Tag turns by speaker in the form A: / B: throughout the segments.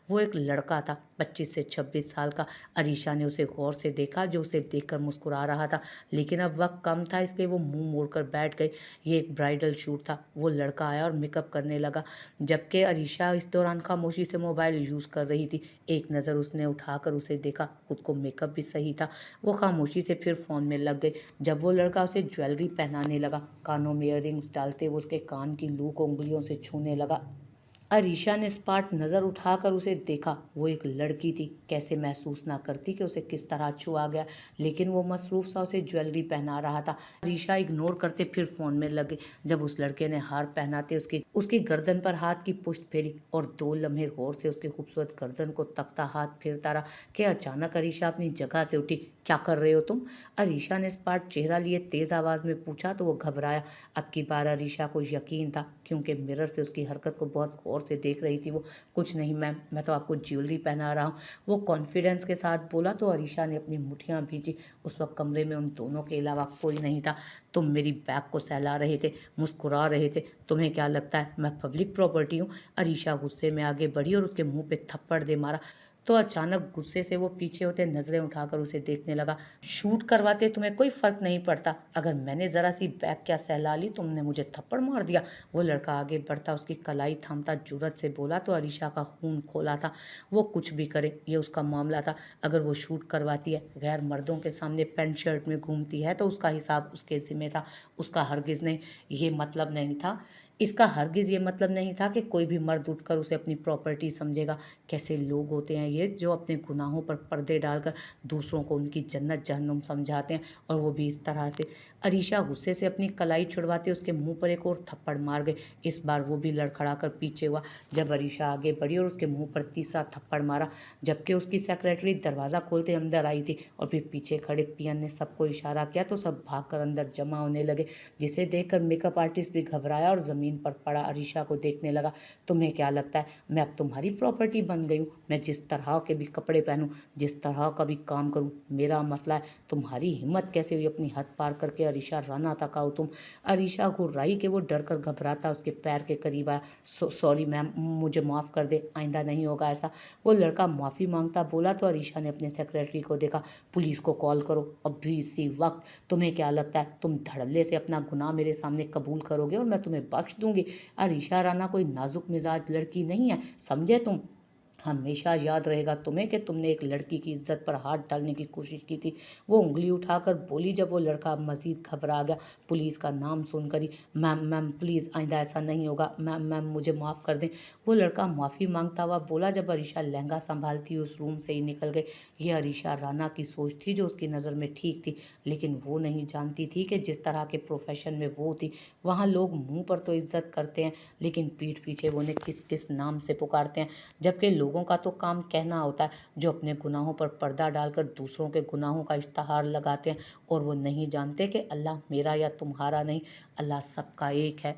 A: वो एक लड़का था 25 से 26 साल का। अरीशा ने उसे गौर से देखा, जो उसे देखकर मुस्कुरा रहा था, लेकिन अब वक्त कम था, इसलिए वो मुंह मोड़कर बैठ गई। ये एक ब्राइडल शूट था। वो लड़का आया और मेकअप करने लगा, जबकि अरीशा इस दौरान खामोशी से मोबाइल यूज़ कर रही थी। एक नज़र उसने उठाकर उसे देखा, खुद को मेकअप भी सही था। वो खामोशी से फिर फ़ोन में लग गई। जब वो लड़का उसे ज्वेलरी पहनाने लगा, कानों में इयररिंग्स डालते वो उसके कान की लूक उंगलियों से छूने लगा, अरीशा ने स्पाट नज़र उठाकर उसे देखा। वो एक लड़की थी, कैसे महसूस ना करती कि उसे किस तरह छुआ गया, लेकिन वो मसरूफ सा उसे ज्वेलरी पहना रहा था। अरीशा इग्नोर करते फिर फ़ोन में लगे। जब उस लड़के ने हार पहनाते उसकी उसकी गर्दन पर हाथ की पुष्ट फेरी और 2 लम्हे गौर से उसकी खूबसूरत गर्दन को तकता हाथ फेरता रहा कि अचानक अरीशा अपनी जगह से उठी। क्या कर रहे हो तुम? अरीशा ने स्पाट चेहरा लिए तेज़ आवाज़ में पूछा तो वो घबराया। अब की बार अरीशा को यकीन था, क्योंकि मिरर से उसकी हरकत को बहुत गौर से देख रही थी वो। कुछ नहीं मैम, मैं तो आपको ज्वेलरी पहना रहा हूँ, वो कॉन्फिडेंस के साथ बोला। तो अरीशा ने अपनी मुठियाँ भींची। उस वक्त कमरे में उन दोनों के अलावा कोई नहीं था। तुम मेरी बैग को सहला रहे थे, मुस्कुरा रहे थे, तुम्हें क्या लगता है मैं पब्लिक प्रॉपर्टी हूँ? अरीशा गुस्से में आगे बढ़ी और उसके मुंह पे थप्पड़ दे मारा। तो अचानक गुस्से से वो पीछे होते नजरें उठाकर उसे देखने लगा। शूट करवाते तुम्हें कोई फर्क नहीं पड़ता, अगर मैंने जरा सी बैग क्या सहला ली, तुमने मुझे थप्पड़ मार दिया। वो लड़का आगे बढ़ता उसकी कलाई थामता जुर्रत से बोला। तो अरीशा का खून खोला था। वो कुछ भी करे, ये उसका मामला था। अगर वो शूट करवाती है, गैर मर्दों के सामने पैंट शर्ट में घूमती है, तो उसका हिसाब उसके ज़िम्मे था। उसका हरगिज़ नहीं ये मतलब नहीं था इसका हरगिज़ ये मतलब नहीं था कि कोई भी मर्द उठकर उसे अपनी प्रॉपर्टी समझेगा। कैसे लोग होते हैं ये, जो अपने गुनाहों पर पर्दे डालकर दूसरों को उनकी जन्नत जहन्नुम समझाते हैं, और वो भी इस तरह से। अरीशा गुस्से से अपनी कलाई छुड़वाते उसके मुंह पर एक और थप्पड़ मार गई। इस बार वो भी लड़खड़ाकर पीछे हुआ जब अरीशा आगे बढ़ी और उसके मुंह पर तीसरा थप्पड़ मारा, जबकि उसकी सेक्रेटरी दरवाज़ा खोलते अंदर आई थी और फिर पीछे खड़े पियन ने सबको इशारा किया तो सब भागकर अंदर जमा होने लगे, जिसे देखकर मेकअप आर्टिस्ट भी घबराया और ज़मीन पर पड़ा अरीशा को देखने लगा। तुम्हें क्या लगता है मैं अब तुम्हारी प्रॉपर्टी बन गई हूँ? मैं जिस तरह के भी कपड़े पहनूं, जिस तरह का भी काम करूं, मेरा मसला है। तुम्हारी हिम्मत कैसे हुई अपनी हद पार करके अरीशा राना तक आओ तुम? अरीशा घुर्राई कि वो डर कर घबराता उसके पैर के करीब आया। सॉरी मैम, मुझे माफ़ कर दे, आइंदा नहीं होगा ऐसा। वो लड़का माफ़ी मांगता बोला तो अरीशा ने अपने सेक्रेटरी को देखा। पुलिस को कॉल करो अभी इसी वक्त। तुम्हें क्या लगता है तुम धड़ल्ले से अपना गुनाह मेरे सामने कबूल करोगे और मैं तुम्हें बख्श दूंगी? अरीशा राना कोई नाजुक मिजाज लड़की नहीं है, समझे तुम? हमेशा याद रहेगा तुम्हें कि तुमने एक लड़की की इज्जत पर हाथ डालने की कोशिश की थी। वो उंगली उठाकर बोली जब वो लड़का मजीद घबरा गया। पुलिस का नाम सुनकर ही, मैम मैम प्लीज़ आइंदा ऐसा नहीं होगा, मैम मैम मुझे माफ़ कर दें। वो लड़का माफ़ी मांगता हुआ बोला जब अरीशा लहंगा संभालती उस रूम से ही निकल गई। ये अरीशा राना की सोच थी जो उसकी नज़र में ठीक थी, लेकिन वो नहीं जानती थी कि जिस तरह के प्रोफेशन में वो थी, वहाँ लोग मुंह पर तो इज्जत करते हैं, लेकिन पीठ पीछे वो उन्हें किस किस नाम से पुकारते हैं। जबकि लोगों का तो काम कहना होता है, जो अपने गुनाहों पर पर्दा डालकर दूसरों के गुनाहों का इश्तहार लगाते हैं, और वो नहीं जानते कि अल्लाह मेरा या तुम्हारा नहीं, अल्लाह सबका एक है।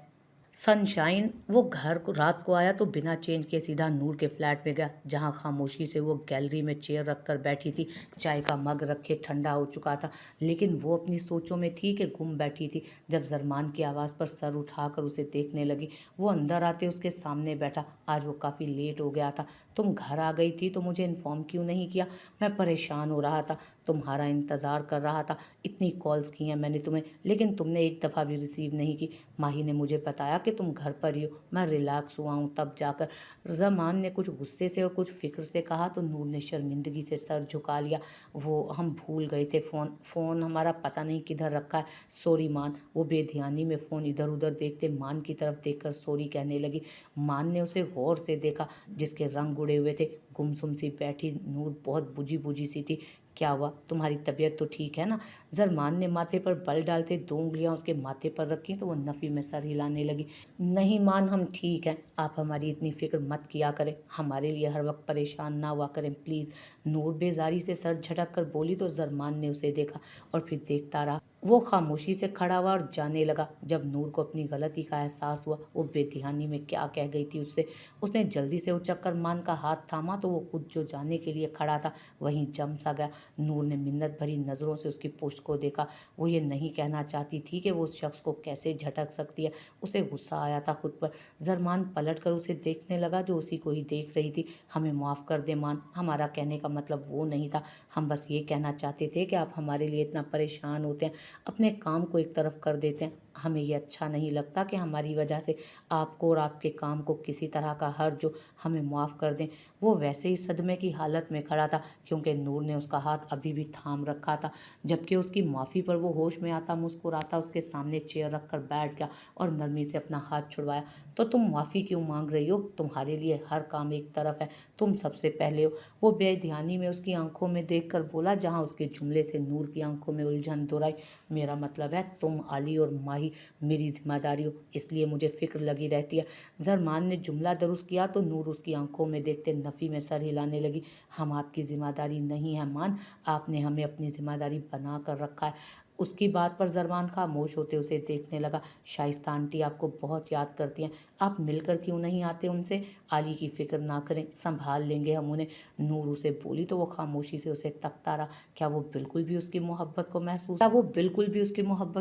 A: सनशाइन वो घर को रात को आया तो बिना चेंज के सीधा नूर के फ्लैट में गया, जहां खामोशी से वो गैलरी में चेयर रखकर बैठी थी। चाय का मग रखे ठंडा हो चुका था, लेकिन वो अपनी सोचों में थी कि गुम बैठी थी। जब जरमान की आवाज़ पर सर उठाकर उसे देखने लगी, वो अंदर आते उसके सामने बैठा। आज वो काफ़ी लेट हो गया था। तुम घर आ गई थी तो मुझे इन्फॉर्म क्यों नहीं किया? मैं परेशान हो रहा था, तुम्हारा इंतज़ार कर रहा था। इतनी कॉल्स की हैं मैंने तुम्हें, लेकिन तुमने एक दफ़ा भी रिसीव नहीं की। माही ने मुझे बताया कि तुम घर पर ही हो। मैं रिलैक्स हुआ हूँ तब जाकर। ज़मान ने कुछ गुस्से से और कुछ फिक्र से कहा तो नूर ने शर्मिंदगी से सर झुका लिया। वो हम भूल गए थे, फ़ोन हमारा पता नहीं किधर रखा है। सॉरी मान। वो बेध्यानी में फ़ोन इधर उधर देखते मान की तरफ देखकर सॉरी कहने लगी। मान ने उसे गौर से देखा, जिसके रंग उड़े हुए थे। गुमसुम सी बैठी नूर बहुत बुझी बुझी सी थी। क्या हुआ, तुम्हारी तबीयत तो ठीक है ना? जरमान ने माथे पर बल डालते 2 उंगलियां उसके माथे पर रखी तो वो नफ़ी में सर हिलाने लगी। नहीं मान, हम ठीक हैं, आप हमारी इतनी फिक्र मत किया करें, हमारे लिए हर वक्त परेशान ना हुआ करें प्लीज़। नूर बेजारी से सर झटक कर बोली तो जरमान ने उसे देखा और फिर देखता रहा। वो खामोशी से खड़ा हुआ और जाने लगा। जब नूर को अपनी गलती का एहसास हुआ, वो बेध्यानी में क्या कह गई थी उससे, उसने जल्दी से उचक कर मान का हाथ थामा तो वो खुद जो जाने के लिए खड़ा था वहीं जम सा गया। नूर ने मिन्नत भरी नज़रों से उसकी पुश्त को देखा। वो ये नहीं कहना चाहती थी कि वो उस शख्स को कैसे झटक सकती है। उसे गुस्सा आया था खुद पर। जरमान पलट कर उसे देखने लगा जो उसी को ही देख रही थी। हमें माफ़ कर दे मान, हमारा कहने का मतलब वो नहीं था। हम बस ये कहना चाहते थे कि आप हमारे लिए इतना परेशान होते हैं, अपने काम को एक तरफ कर देते हैं। हमें ये अच्छा नहीं लगता कि हमारी वजह से आपको और आपके काम को किसी तरह का हर्ज हो। हमें माफ़ कर दें। वो वैसे ही सदमे की हालत में खड़ा था क्योंकि नूर ने उसका हाथ अभी भी थाम रखा था। जबकि उसकी माफ़ी पर वो होश में आता मुस्कुराता उसके सामने चेयर रख कर बैठ गया और नरमी से अपना हाथ छुड़वाया। तो तुम माफ़ी क्यों मांग रही हो? तुम्हारे लिए हर काम एक तरफ है, तुम सबसे पहले हो। वो बेध्यानी में उसकी आंखों में देख कर बोला, जहाँ उसके जुमले से नूर की आंखों में उलझन दोहराई। मेरा मतलब है तुम, आली और माही मेरी जिम्मेदारी हो, इसलिए मुझे फिक्र लगी रहती है। जरमान ने जुमला दुरुस्त किया तो नूर उसकी आंखों में देखते नफ़ी में सर हिलाने लगी। हम आपकी जिम्मेदारी नहीं है मान, आपने हमें अपनी जिम्मेदारी बना कर रखा है। उसकी बात पर जरमान खामोश होते उसे देखने लगा। शाइस्ता आंटी आपको बहुत याद करती हैं, आप मिलकर क्यों नहीं आते उनसे? आली की फिक्र ना करें, संभाल लेंगे हम उन्हें। नूर उसे बोली तो वो खामोशी से उसे तकता रहा। क्या वो बिल्कुल भी उसकी मोहब्बत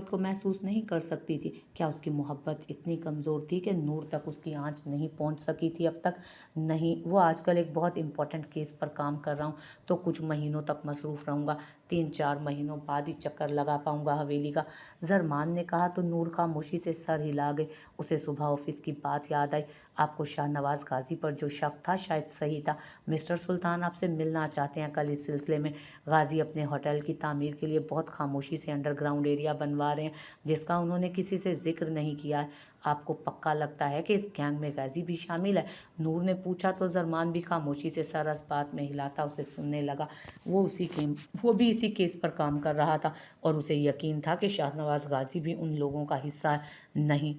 A: को महसूस नहीं कर सकती थी? क्या उसकी मोहब्बत इतनी कमज़ोर थी कि नूर तक उसकी आंच नहीं पहुंच सकी थी अब तक? नहीं, वो आजकल एक बहुत इंपॉर्टेंट केस पर काम कर रहा हूँ, तो कुछ महीनों तक मसरूफ़ रहूँगा। 3-4 महीनों बाद ही चक्कर लगा पाऊँगा हवेली का। जरमान ने कहा तो नूर खामोशी से सर हिला गई। उसे सुबह ऑफिस की बात याद आई। आपको शाहनवाज गाजी पर जो शक था शायद सही था। मिस्टर सुल्तान आपसे मिलना चाहते हैं कल इस सिलसिले में। गाजी अपने होटल की तामीर के लिए बहुत खामोशी से अंडरग्राउंड एरिया बनवा रहे हैं, जिसका उन्होंने किसी से जिक्र नहीं किया है। आपको पक्का लगता है कि इस गैंग में गाजी भी शामिल है? नूर ने पूछा तो जरमान भी खामोशी से सर इस बात में हिलाता उसे सुनने लगा। वो भी इसी केस पर काम कर रहा था और उसे यकीन था कि शाहनवाज गाजी भी उन लोगों का हिस्सा है। नहीं,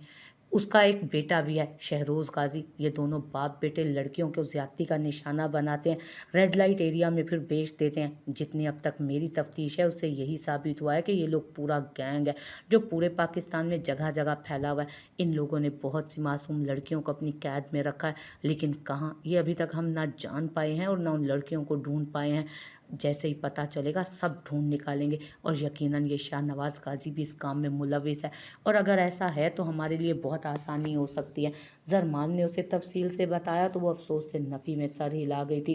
A: उसका एक बेटा भी है, शहरोज़ गाजी। ये दोनों बाप बेटे लड़कियों को ज्यादती का निशाना बनाते हैं, रेड लाइट एरिया में फिर बेच देते हैं। जितनी अब तक मेरी तफ्तीश है उससे यही साबित हुआ है कि ये लोग पूरा गैंग है जो पूरे पाकिस्तान में जगह जगह फैला हुआ है। इन लोगों ने बहुत सी मासूम लड़कियों को अपनी कैद में रखा है, लेकिन कहाँ, ये अभी तक हम ना जान पाए हैं और ना उन लड़कियों को ढूंढ पाए हैं। जैसे ही पता चलेगा सब ढूंढ निकालेंगे और यकीनन ये शाहनवाज गाजी भी इस काम में मुलविस है, और अगर ऐसा है तो हमारे लिए बहुत आसानी हो सकती है। जरमान ने उसे तफसील से बताया तो वो अफसोस से नफ़ी में सर हिला गई थी।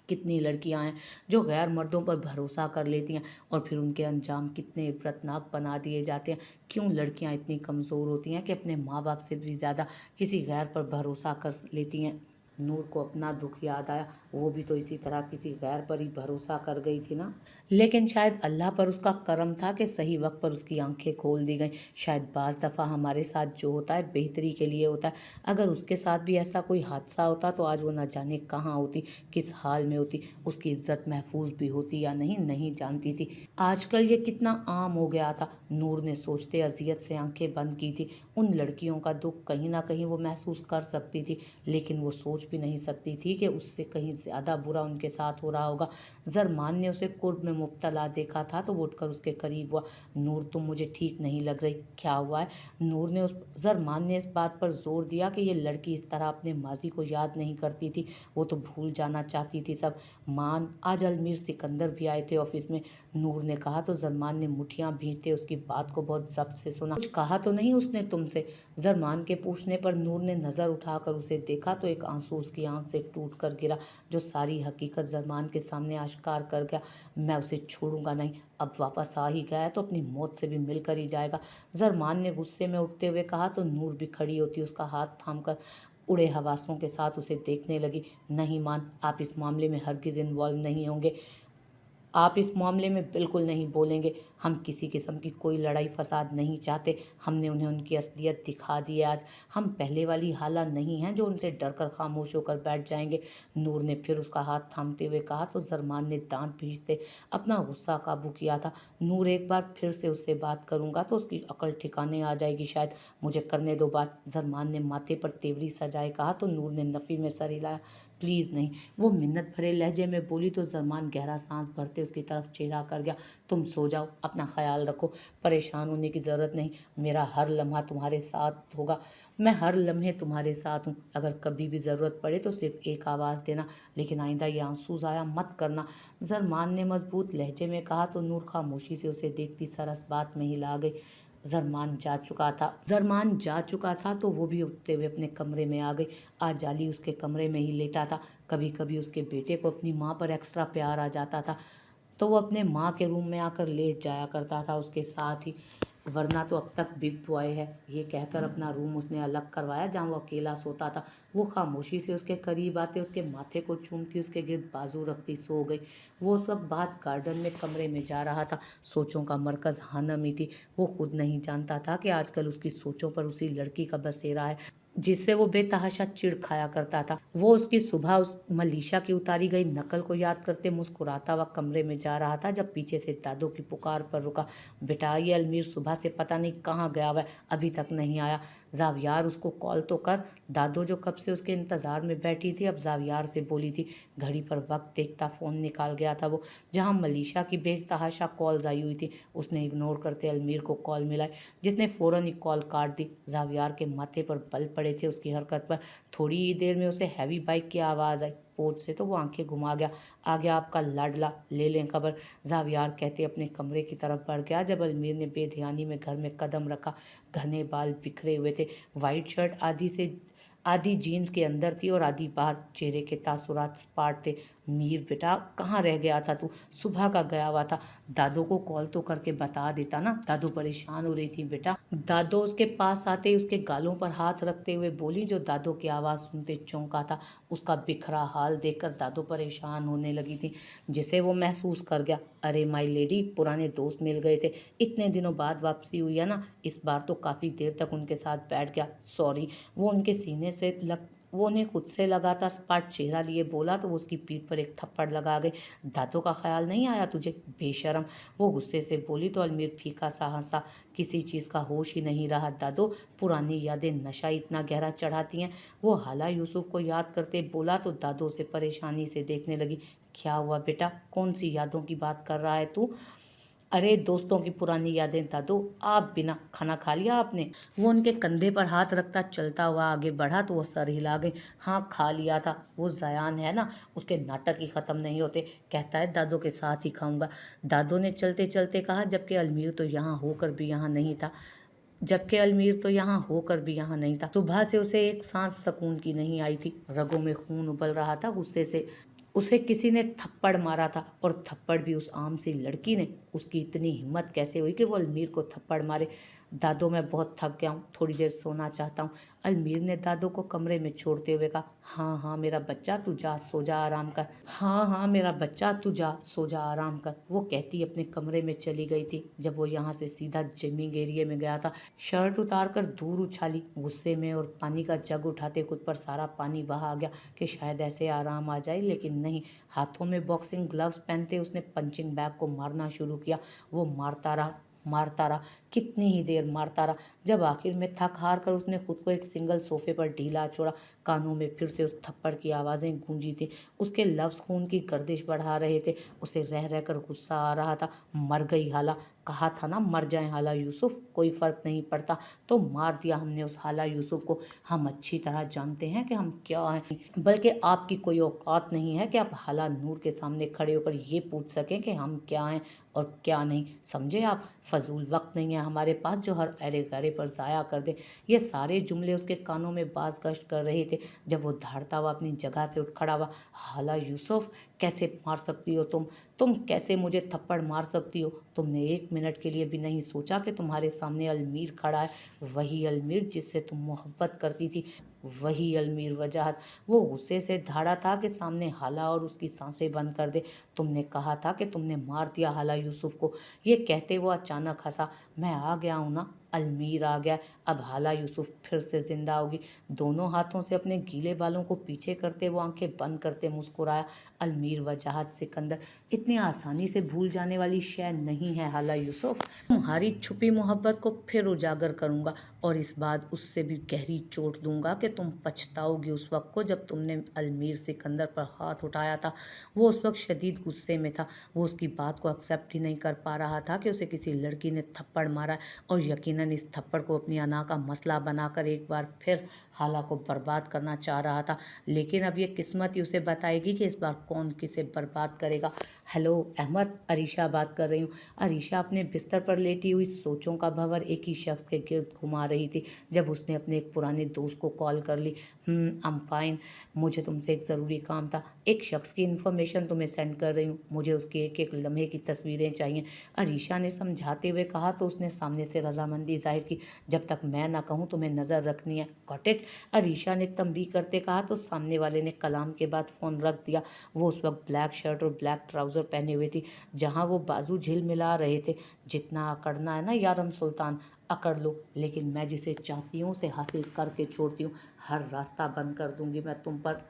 A: कितनी लड़कियां हैं जो गैर मर्दों पर भरोसा कर लेती हैं और फिर उनके अंजाम कितने इबरतनाक बना दिए जाते हैं। क्यों लड़कियां इतनी कमज़ोर होती हैं कि अपने माँ बाप से भी ज़्यादा किसी गैर पर भरोसा कर लेती हैं? नूर को अपना दुख याद आया। वो भी तो इसी तरह किसी गैर पर ही भरोसा कर गई थी ना। लेकिन शायद अल्लाह पर उसका करम था कि सही वक्त पर उसकी आंखें खोल दी गईं। शायद बाज़ दफ़ा हमारे साथ जो होता है बेहतरी के लिए होता है। अगर उसके साथ भी ऐसा कोई हादसा होता तो आज वो न जाने कहाँ होती, किस हाल में होती, उसकी इज्जत महफूज भी होती या नहीं, नहीं जानती थी। आजकल ये कितना आम हो गया था। नूर ने सोचते अजियत से आंखें बंद की थी। उन लड़कियों का दुख कहीं ना कहीं वो महसूस कर सकती थी, लेकिन वो सोच भी नहीं सकती थी कि उससे कहीं ज़्यादा बुरा उनके साथ हो रहा होगा। जरमान ने उसे कुर्ब में मुब्तला देखा था तो वो उठकर उसके करीब हुआ। नूर, तुम मुझे ठीक नहीं लग रही, क्या हुआ है? जरमान ने इस बात पर जोर दिया कि ये लड़की इस तरह अपने माजी को याद नहीं करती थी, वो तो भूल जाना चाहती थी सब। मान, आज अलमीर सिकंदर भी आए थे ऑफिस में, नूर ने कहा तो जरमान ने मुठियां भींचते उसकी बात को बहुत जब्त से सुना। कुछ कहा तो नहीं उसने तुमसे? जरमान के पूछने पर नूर ने नज़र उठाकर उसे देखा तो एक आंसू उसकी आंख से टूट कर गिरा, जो सारी हकीकत जरमान के सामने आश्कार कर गया। मैं उसे छोड़ूंगा नहीं, अब वापस आ ही गया है तो अपनी मौत से भी मिलकर ही जाएगा, जरमान ने गुस्से में उठते हुए कहा तो नूर भी खड़ी होती उसका हाथ थामकर उड़े हवासों के साथ उसे देखने लगी। नहीं मान, आप इस मामले में हरगिज़ इन्वॉल्व नहीं होंगे, आप इस मामले में बिल्कुल नहीं बोलेंगे। हम किसी किस्म की कोई लड़ाई फसाद नहीं चाहते। हमने उन्हें उनकी असलियत दिखा दी है आज। हम पहले वाली हाला नहीं हैं जो उनसे डर कर खामोश होकर बैठ जाएंगे। नूर ने फिर उसका हाथ थामते हुए कहा तो जरमान ने दांत भींचते अपना गुस्सा काबू किया था। नूर, एक बार फिर से उससे बात करूंगा तो उसकी अकल ठिकाने आ जाएगी शायद, मुझे करने दो बात, जरमान ने माथे पर तेवरी सजाए कहा तो नूर ने नफ़ी में सर हिलाया। प्लीज़ नहीं। वो मिन्नत भरे लहजे में बोली तो जरमान गहरा सांस भरते उसकी तरफ चेहरा कर गया। तुम सो जाओ, अपना ख्याल रखो, परेशान होने की ज़रूरत नहीं, मेरा हर लम्हा तुम्हारे साथ होगा, मैं हर लम्हे तुम्हारे साथ हूँ। अगर कभी भी ज़रूरत पड़े तो सिर्फ एक आवाज़ देना, लेकिन आइंदा ये आंसू ज़ाया मत करना। जरमान ने मजबूत लहजे में कहा तो नूर खामोशी से उसे देखती सरस बात में हिला गई। जरमान जा चुका था तो वो भी उठते हुए अपने कमरे में आ गई। आज जाली उसके कमरे में ही लेटा था। कभी कभी उसके बेटे को अपनी माँ पर एक्स्ट्रा प्यार आ जाता था तो वो अपने माँ के रूम में आकर लेट जाया करता था उसके साथ ही, वरना तो अब तक बिग बॉय है ये कहकर अपना रूम उसने अलग करवाया जहाँ वो अकेला सोता था। वो खामोशी से उसके करीब आते, उसके माथे को चूमती, उसके गिर्द बाजू रखती सो गई। वो सब बात गार्डन में कमरे में जा रहा था। सोचों का मरकज हानम ही थी। वो खुद नहीं जानता था कि आजकल उसकी सोचों पर उसी लड़की का बसेरा है जिससे वो बेतहाशा चिढ़ खाया करता था। वो उसकी सुबह उस मलीशा की उतारी गई नकल को याद करते मुस्कुराता हुआ कमरे में जा रहा था जब पीछे से दादो की पुकार पर रुका। बेटा, ये अलमीर सुबह से पता नहीं कहाँ गया हुआ है, अभी तक नहीं आया। जावियार, उसको कॉल तो कर। दादो जो कब से उसके इंतज़ार में बैठी थी अब जावियार से बोली थी। घड़ी पर वक्त देखता फ़ोन निकाल गया था वो, जहाँ मलीशा की बेतहाशा कॉल्स आई हुई थी। उसने इग्नोर करते अलमीर को कॉल मिलाई, जिसने फ़ौरन ही कॉल काट दी। जावियार के माथे पर बल पड़े थे उसकी हरकत पर। थोड़ी ही देर में उसे हैवी बाइक की आवाज़ आई पोर्च से, तो वो आंखें घुमा गया। आ गया आपका लाडला, ले लें खबर, जावियार कहते अपने कमरे की तरफ बढ़ गया जब अलमीर ने बेध्यानी में घर में कदम रखा। घने बाल बिखरे हुए थे, वाइट शर्ट आधी जीन्स के अंदर थी और आधी बाहर। चेहरे के तासुरात स्पाट थे। मीर बेटा, कहाँ रह गया था तू? सुबह का गया हुआ था, दादो को कॉल तो करके बता देता ना। दादो परेशान हो रही थी बेटा। दादो उसके पास आते ही उसके गालों पर हाथ रखते हुए बोली, जो दादो की आवाज़ सुनते चौंका था। उसका बिखरा हाल देखकर दादो परेशान होने लगी थी, जिसे वो महसूस कर गया। अरे माई लेडी, पुराने दोस्त मिल गए थे, इतने दिनों बाद वापसी हुई है ना, इस बार तो काफ़ी देर तक उनके साथ बैठ गया, सॉरी। वो उन्हें खुद से लगाता सपाट चेहरा लिए बोला तो वो उसकी पीठ पर एक थप्पड़ लगा गई। दादो का ख्याल नहीं आया तुझे, बेशरम? वो गुस्से से बोली तो अलमीर फीका सा हंसा। किसी चीज़ का होश ही नहीं रहा दादो, पुरानी यादें नशा इतना गहरा चढ़ाती हैं। वो हाला यूसुफ को याद करते बोला तो दादो से परेशानी से देखने लगी। क्या हुआ बेटा, कौन सी यादों की बात कर रहा है तू? अरे दोस्तों की पुरानी यादें दादो। आप बिना खाना खा लिया आपने? वो उनके कंधे पर हाथ रखता चलता हुआ आगे बढ़ा तो वो सर हिला गई। हाँ खा लिया था, वो जयान है ना, उसके नाटक ही ख़त्म नहीं होते, कहता है दादो के साथ ही खाऊंगा। दादो ने चलते चलते कहा, जबकि अलमीर तो यहाँ होकर भी यहाँ नहीं था। सुबह से उसे एक सांस सुकून की नहीं आई थी। रगों में खून उबल रहा था गुस्से से। उसे किसी ने थप्पड़ मारा था, और थप्पड़ भी उस आम सी लड़की ने। उसकी इतनी हिम्मत कैसे हुई कि वो अलमीर को थप्पड़ मारे? दादो, मैं बहुत थक गया हूँ, थोड़ी देर सोना चाहता हूँ, अलमीर ने दादो को कमरे में छोड़ते हुए कहा। हाँ हाँ मेरा बच्चा, तू जा सो जा आराम कर। हाँ हाँ मेरा बच्चा, तू जा सो जा आराम कर, वो कहती अपने कमरे में चली गई थी। जब वो यहाँ से सीधा जिमिंग एरिया में गया था, शर्ट उतार कर दूर उछाली गुस्से में, और पानी का जग उठाते खुद पर सारा पानी बहा गया कि शायद ऐसे आराम आ जाए, लेकिन नहीं। हाथों में बॉक्सिंग ग्लव्स पहनते उसने पंचिंग बैग को मारना शुरू किया। वो मारता रहा, कितनी ही देर मारता रहा, जब आखिर में थक हार कर उसने खुद को एक सिंगल सोफे पर ढीला छोड़ा। कानों में फिर से उस थप्पड़ की आवाज़ें गूंजी थी। उसके लफ्ज़ खून की गर्दिश बढ़ा रहे थे। उसे रह रह कर गुस्सा आ रहा था। मर गई हाला, कहा था ना मर जाए हाला यूसुफ, कोई फ़र्क नहीं पड़ता, तो मार दिया हमने उस हाला यूसुफ को। हम अच्छी तरह जानते हैं कि हम क्या हैं, बल्कि आपकी कोई औकात नहीं है कि आप हाला नूर के सामने खड़े होकर ये पूछ सकें कि हम क्या हैं और क्या नहीं। समझे आप? फजूल वक्त नहीं है हमारे पास जो हर अरे गरे पर ज़ाया कर दे। ये सारे जुमले उसके कानों में बाज गश्त कर रहे थे जब वो धाड़ता हुआ अपनी जगह से उठ खड़ा हुआ। हाला यूसुफ, कैसे मार सकती हो तुम कैसे मुझे थप्पड़ मार सकती हो? तुमने एक मिनट के लिए भी नहीं सोचा कि तुम्हारे सामने अलमीर खड़ा है, वही अलमीर जिससे तुम मोहब्बत करती थी, वही अलमीर वजाहत। वो गुस्से से धाड़ा था कि सामने हाला और उसकी सांसें बंद कर दे। तुमने कहा था कि तुमने मार दिया हाला यूसुफ को। ये कहते वो अचानक हंसा। मैं आ गया हूँ ना, अलमीर आ गया। अब हाला यूसुफ फिर से जिंदा होगी। दोनों हाथों से अपने गीले बालों को पीछे करते वो आंखें बंद करते मुस्कुराया। अलमीर वजाहत सिकंदर इतनी आसानी से भूल जाने वाली शय नहीं है हाला यूसुफ। तुम्हारी छुपी मोहब्बत को फिर उजागर करूंगा और इस बात उससे भी गहरी चोट दूंगा कि तुम पछताओगी उस वक्त को जब तुमने अलमीर सिकंदर पर हाथ उठाया था। वो उस वक्त शदीद गुस्से में था। वो उसकी बात को एक्सेप्ट ही नहीं कर पा रहा था कि उसे किसी लड़की ने थप्पड़ मारा और यकीनन इस थप्पड़ को अपनी अना का मसला बनाकर एक बार फिर हाला को बर्बाद करना चाह रहा था। लेकिन अब ये किस्मत ही उसे बताएगी कि इस बार कौन किसे बर्बाद करेगा। हेलो अहमद, अरीशा बात कर रही हूँ। अरीशा अपने बिस्तर पर लेटी हुई सोचों का भंवर एक ही शख्स के गिर्द घुमा रही थी जब उसने अपने एक पुराने दोस्त को कॉल कर ली। आई एम फाइन, मुझे तुमसे एक ज़रूरी काम था। एक शख्स की इन्फॉर्मेशन तुम्हें सेंड कर रही हूँ। मुझे उसके एक एक लम्हे की तस्वीरें चाहिए। अरीशा ने समझाते हुए कहा तो उसने सामने से रजामंदी जाहिर की। जब तक मैं ना कहूँ तुम्हें नज़र रखनी है, गॉट इट? अरीशा ने तंबीह करते कहा तो सामने वाले ने कलाम के बाद फ़ोन रख दिया। वो उस वक्त ब्लैक शर्ट और ब्लैक ट्राउज़र पहने हुए थी जहाँ वो बाजू झिल मिला रहे थे। जितना अकड़ना है ना यारम सुल्तान, अकड़ लो, लेकिन मैं जिसे चाहती हूँ उसे हासिल करके छोड़ती हूँ। हर रास्ता बंद कर दूंगी मैं तुम पर।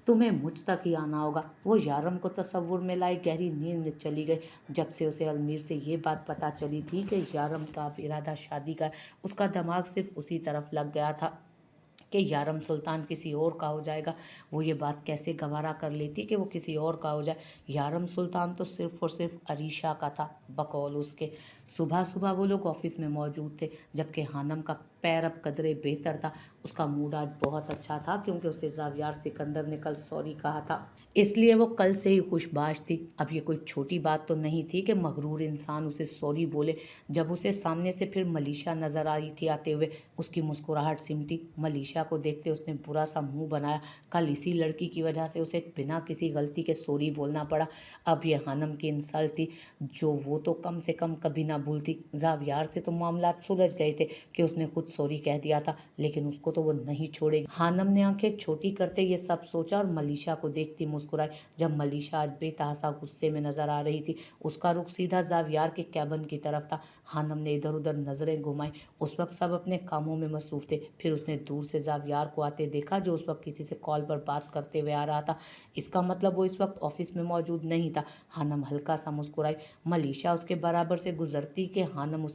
A: तुम्हें मुझ तक ही आना होगा। वो यारम को तसव्वुर में लाई गहरी नींद में चली गई। जब से उसे अलमीर से ये बात पता चली थी कि यारम का अब इरादा शादी का है, उसका दिमाग सिर्फ उसी तरफ लग गया था कि यारम सुल्तान किसी और का हो जाएगा। वो ये बात कैसे गवारा कर लेती कि वो किसी और का हो जाए। यारम सुल्तान तो सिर्फ और सिर्फ अरीशा का था। बकौल उसके सुबह सुबह वो लोग ऑफिस में मौजूद थे जबकि हानम का पैर अब कदरे बेहतर था। उसका मूड आज बहुत अच्छा था क्योंकि उसे ज़ावियार सिकंदर ने कल सॉरी कहा था, इसलिए वो कल से ही खुशबाश थी। अब ये कोई छोटी बात तो नहीं थी कि मगरूर इंसान उसे सॉरी बोले। जब उसे सामने से फिर मलीशा नजर आई थी आते हुए, उसकी मुस्कुराहट सिमटी। मलीशा को देखते उसने बुरा सा मुंह बनाया। कल इसी लड़की की वजह से उसे बिना किसी गलती के सॉरी बोलना पड़ा। अब ये हानम की इंसल्ट थी जो वो तो कम से कम कभी ना भूलती। ज़ावियार से तो मामला सुलझ गए थे कि उसने खुद सॉरी कह दिया था, लेकिन उसको तो वो नहीं छोड़ेगी। हानम ने आंखें छोटी करते ये सब सोचा और मलीशा को देखती मुस्कुराई। जब मलीशा आज बेतहासा गुस्से में नजर आ रही थी, उसका रुख सीधा ज़ावियार के कैबिन की तरफ था। हानम ने इधर उधर नजरें घुमाई। उस वक्त सब अपने कामों में मसरूफ थे। फिर उसने दूर से ज़ावियार को आते देखा जो उस वक्त किसी से कॉल पर बात करते हुए आ रहा था। इसका मतलब वो इस वक्त ऑफिस में मौजूद नहीं था। हानम हल्का सा मुस्कुराई। मलीशा उसके बराबर से गुजरती कि हानम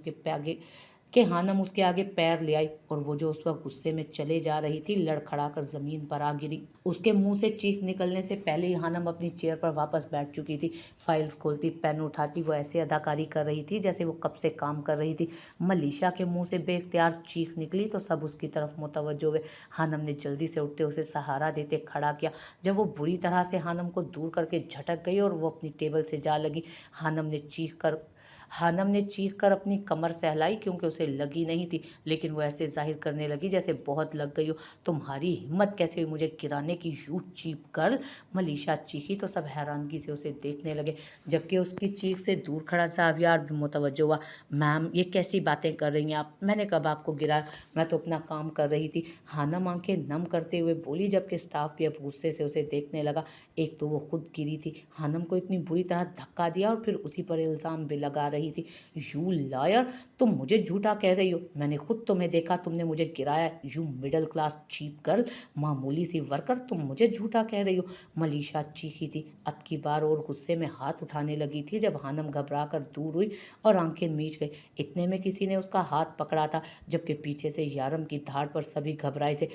A: उसके आगे पैर ले आई और वो जो उस वक्त गुस्से में चले जा रही थी लड़खड़ा कर जमीन पर आ गिरी। उसके मुंह से चीख निकलने से पहले ही हानम अपनी चेयर पर वापस बैठ चुकी थी। फाइल्स खोलती, पेन उठाती वो ऐसे अदाकारी कर रही थी जैसे वो कब से काम कर रही थी। मलीशा के मुंह से बेख्तियार चीख निकली तो सब उसकी तरफ मुतवज्जो हुए। हानम ने जल्दी से उठते उसे सहारा देते खड़ा किया। जब वो बुरी तरह से हानम को दूर करके झटक गई और वो अपनी टेबल से जा लगी, हानम ने चीख कर अपनी कमर सहलाई क्योंकि उसे लगी नहीं थी, लेकिन वो ऐसे जाहिर करने लगी जैसे बहुत लग गई हो। तुम्हारी हिम्मत कैसे हुई मुझे गिराने की, यू चीप गर्ल? मलीशा चीखी तो सब हैरानगी से उसे देखने लगे, जबकि उसकी चीख से दूर खड़ा ज़ावियार भी मुतवज्जो हुआ। मैम, ये कैसी बातें कर रही हैं आप? मैंने कब आपको गिराया? मैं तो अपना काम कर रही थी। हानम आंखें नम करते हुए बोली, जबकि स्टाफ भी अब गुस्से से उसे देखने लगा। एक तो वो खुद गिरी थी, हानम को इतनी बुरी तरह धक्का दिया और फिर उसी पर इल्ज़ाम भी लगा रही थी। यू लायर, तुम मुझे झूठा कह रही हो। मैंने खुद तुम्हें देखा, तुमने मुझे गिराया। You middle class cheap girl, मामूली सी वर्कर, तुम मुझे झूठा कह रही हो। मलीशा चीखी थी, अब की बार और गुस्से में हाथ उठाने लगी थी जब हानम घबरा कर दूर हुई और आंखें मीच गई। इतने में किसी ने उसका हाथ पकड़ा था, जबकि पीछे से यारम की धाड़ पर सभी घबराए थे।